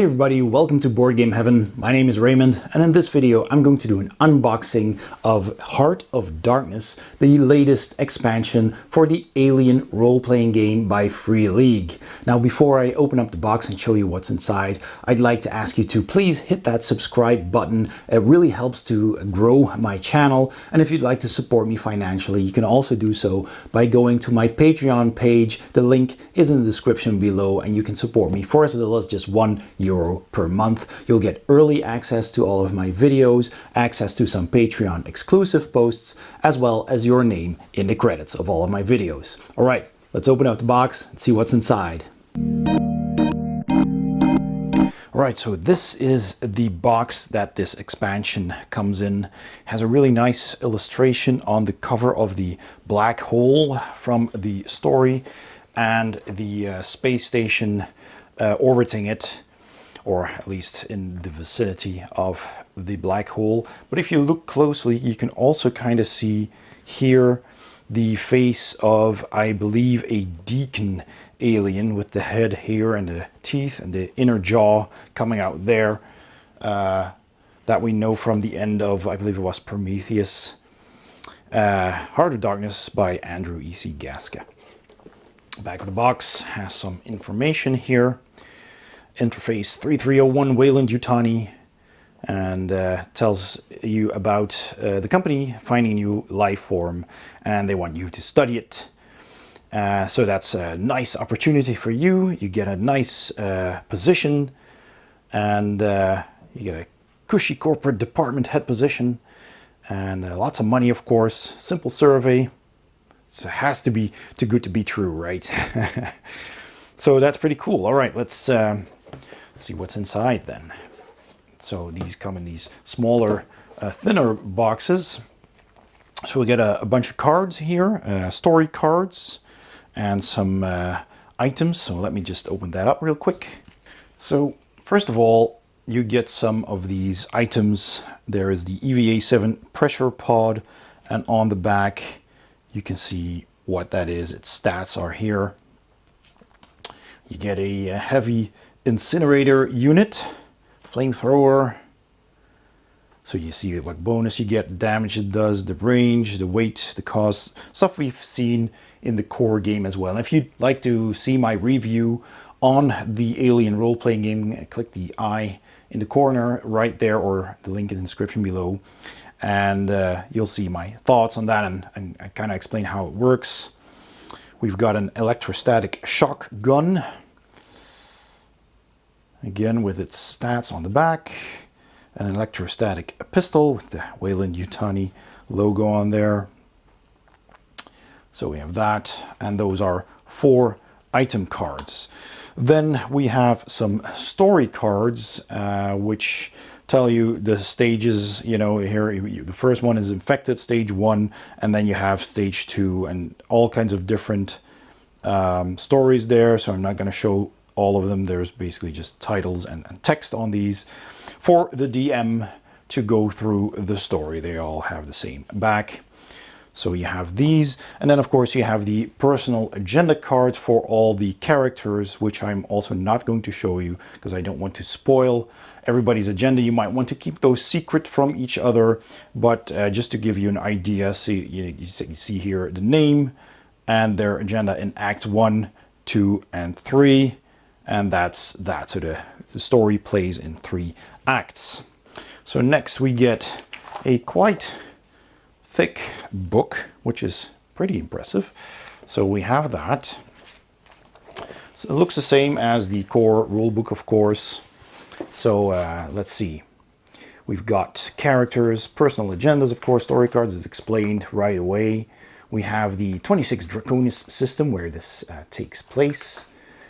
Hey everybody, welcome to Board Game Heaven. My name is Raymond, and in this video I'm going to do an unboxing of Heart of Darkness, the latest expansion for the Alien Role-Playing Game by Free League. Now before I open up the box and show you what's inside, I'd like to ask you to please hit that subscribe button. It really helps to grow my channel, and if you'd like to support me financially, you can also do so by going to my Patreon page. The link is in the description below, and you can support me for as little as just €1 per month. You'll get early access to all of my videos, access to some Patreon exclusive posts, as well as your name in the credits of all of my videos. All right, let's open up the box and see what's inside. All right, so this is the box that this expansion comes in. It has a really nice illustration on the cover of the black hole from the story and the space station orbiting it, or at least in the vicinity of the black hole. But if you look closely, you can also kind of see here the face of, I believe, a deacon alien with the head here and the teeth and the inner jaw coming out there, that we know from the end of, I believe it was Prometheus. Heart of Darkness by Andrew E.C. Gaska. Back of the box has some information here. Interface 3301 Weyland-Yutani, and tells you about the company finding a new life form, and they want you to study it. So that's a nice opportunity for you. You get a nice position, and you get a cushy corporate department head position, and lots of money, of course. Simple survey. So it has to be too good to be true, right? So that's pretty cool. All right, let's see what's inside then. So these come in these smaller, thinner boxes. So we get a bunch of cards here, story cards, and some items. So let me just open that up real quick. So first of all, you get some of these items. There is the EVA-7 pressure pod, and on the back you can see what that is. Its stats are here. You get a heavy incinerator unit, flamethrower. So you see what bonus you get, damage it does, the range, the weight, the cost, stuff we've seen in the core game as well. And if you'd like to see my review on the Alien Role-Playing Game, click the I in the corner right there, or the link in the description below, and you'll see my thoughts on that, and I kind of explain how it works. We've got an electrostatic shock gun, again with its stats on the back, an electrostatic pistol with the Weyland-Yutani logo on there. So we have that, and those are 4 item cards. Then we have some story cards, which tell you the stages. You know, here the first one is infected, stage 1, and then you have stage 2, and all kinds of different stories there. So I'm not going to show all of them. There's basically just titles and text on these for the DM to go through the story. They all have the same back. So you have these, and then of course you have the personal agenda cards for all the characters, which I'm also not going to show you because I don't want to spoil everybody's agenda. You might want to keep those secret from each other, but just to give you an idea, see, you see here the name and their agenda in Act 1, 2, and 3, and that's that. So the story plays in 3 acts. So next we get a quite thick book, which is pretty impressive. So we have that. So it looks the same as the core rule book, of course. So let's see. We've got characters, personal agendas, of course, story cards is explained right away. We have the 26 Draconis system where this takes place.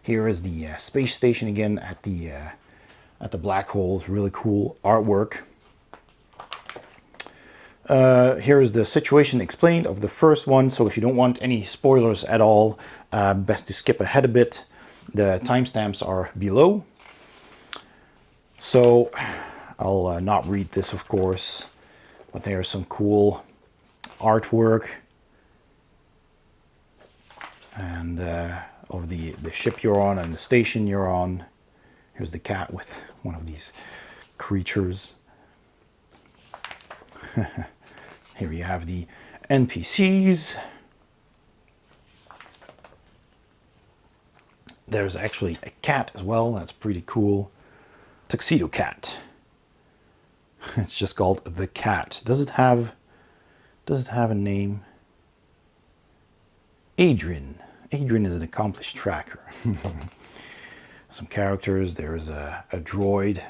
Here is the space station again at the black hole. It's really cool artwork. Here is the situation explained of the first one, so if you don't want any spoilers at all, best to skip ahead a bit. The timestamps are below. So I'll not read this, of course, but there's some cool artwork and of the ship you're on and the station you're on. Here's the cat with one of these creatures. Here you have the NPCs. There's actually a cat as well. That's pretty cool. Tuxedo cat. It's just called the cat. Does it have a name? Adrian. Adrian is an accomplished tracker. Some characters. There's a droid.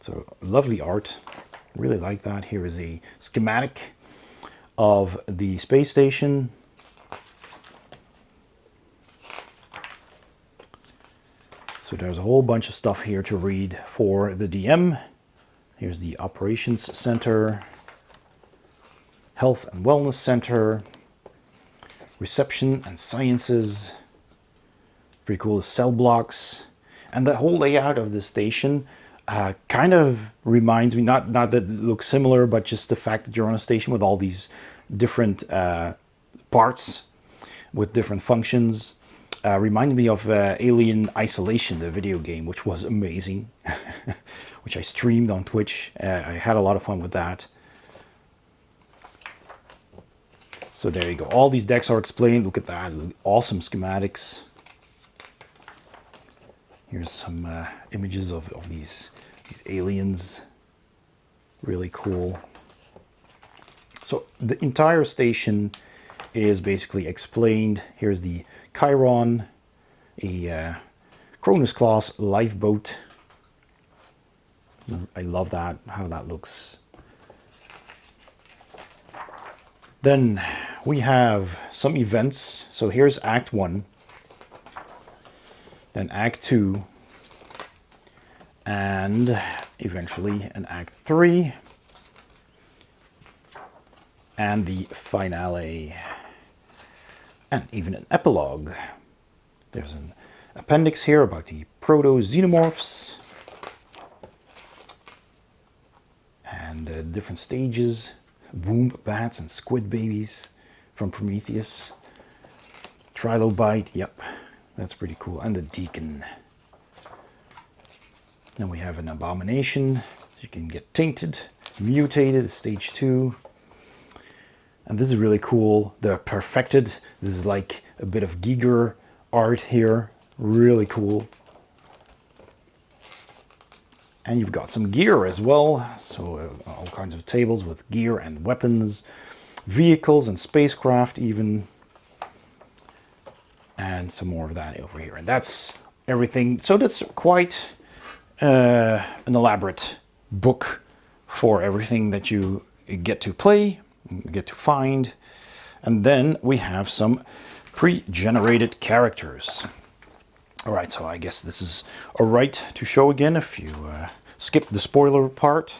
So lovely art. Really like that. Here is a schematic of the space station. So there's a whole bunch of stuff here to read for the DM. Here's the Operations Center, Health and Wellness Center, Reception and Sciences. Pretty cool, the cell blocks. And the whole layout of the station kind of reminds me, not that it looks similar, but just the fact that you're on a station with all these different parts with different functions. Reminded me of Alien Isolation, the video game, which was amazing, which I streamed on Twitch. I had a lot of fun with that. So there you go. All these decks are explained. Look at that. Awesome schematics. Here's some images of these aliens. Really cool. So the entire station is basically explained. Here's the Chiron, a Cronus class lifeboat. I love that, how that looks. Then we have some events. So here's Act 1, then Act 2, and eventually an Act 3, and the finale. And even an epilogue. There's an appendix here about the proto-xenomorphs. And different stages. Boom bats and squid babies from Prometheus. Trilobite, yep. That's pretty cool. And the Deacon. Then we have an abomination. You can get tainted, mutated, stage 2. And this is really cool. They're perfected. This is like a bit of Giger art here. Really cool. And you've got some gear as well. So all kinds of tables with gear and weapons, vehicles and spacecraft even. And some more of that over here. And that's everything. So that's quite an elaborate book for everything that you get to play, get to find. And then we have some pre-generated characters. All right, so I guess this is all right to show again if you skip the spoiler part.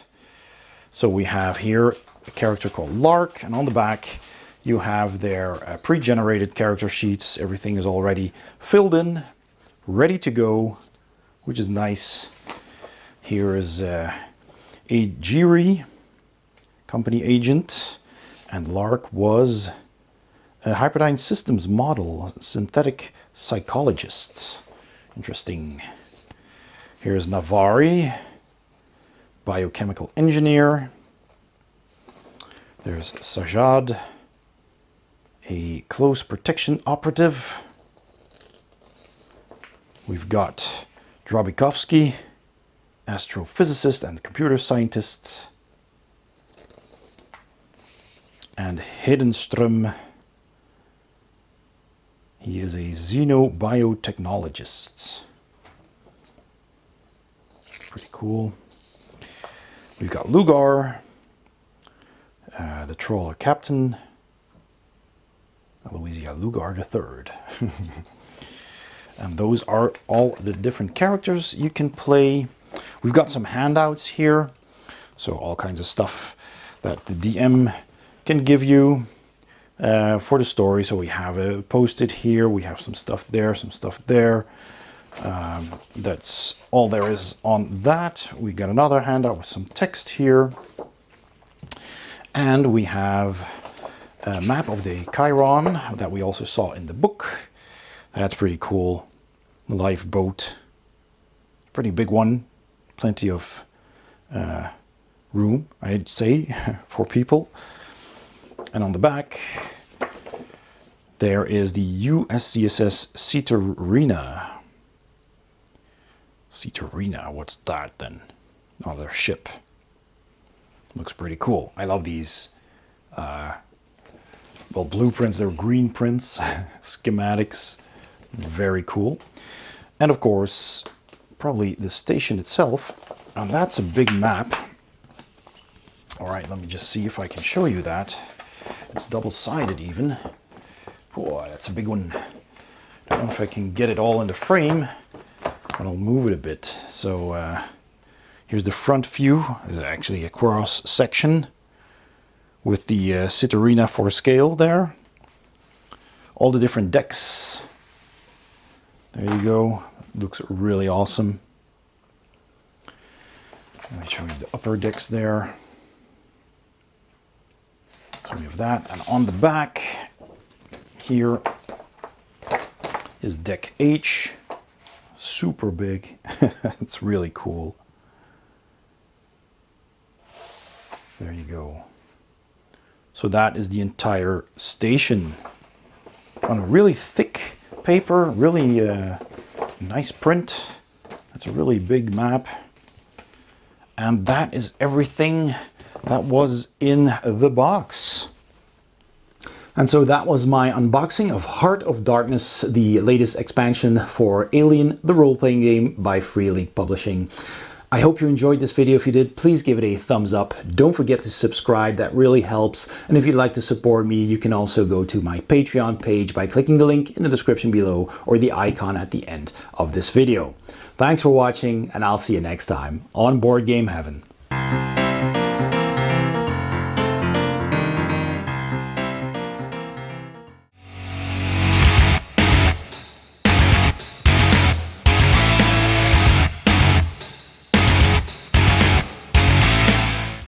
So we have here a character called Lark, and on the back you have their pre-generated character sheets. Everything is already filled in, ready to go, which is nice. Here is a Jiri, company agent, and Lark was a Hyperdyne Systems model, synthetic psychologist. Interesting. Here's Navari, biochemical engineer. There's Sajad, a close protection operative. We've got Drobikovsky, astrophysicist and computer scientist. And Hedenström, he is a xenobiotechnologist. Pretty cool. We've got Lugar, the trawler captain, Aloysia Lugar III. And those are all the different characters you can play. We've got some handouts here, so all kinds of stuff that the DM can give you for the story. So we have a post-it here, we have some stuff there, some stuff there. That's all there is on that. We got another handout with some text here. And we have a map of the Chiron that we also saw in the book. That's pretty cool. lifeboat. Pretty big one. Plenty of room, I'd say, for people. And on the back, there is the USCSS Citarina. Citarina, what's that then? Another ship. Looks pretty cool. I love these, well, blueprints, they're green prints, schematics, very cool. And of course, probably the station itself, and that's a big map. All right, let me just see if I can show you that. It's double-sided even. Boy, that's a big one. I don't know if I can get it all in the frame, but I'll move it a bit. So here's the front view. There's actually a cross section with the Citarina for scale there. All the different decks. There you go. Looks really awesome. Let me show you the upper decks there. So we have that, and on the back here is deck H. Super big. It's really cool. There you go. So that is the entire station on a really thick paper, really nice print. That's a really big map. And that is everything that was in the box. And so that was my unboxing of Heart of Darkness, the latest expansion for Alien, the role-playing game by Free League Publishing. I hope you enjoyed this video. If you did, please give it a thumbs up. Don't forget to subscribe, that really helps. And if you'd like to support me, you can also go to my Patreon page by clicking the link in the description below or the icon at the end of this video. Thanks for watching, and I'll see you next time on Board Game Heaven.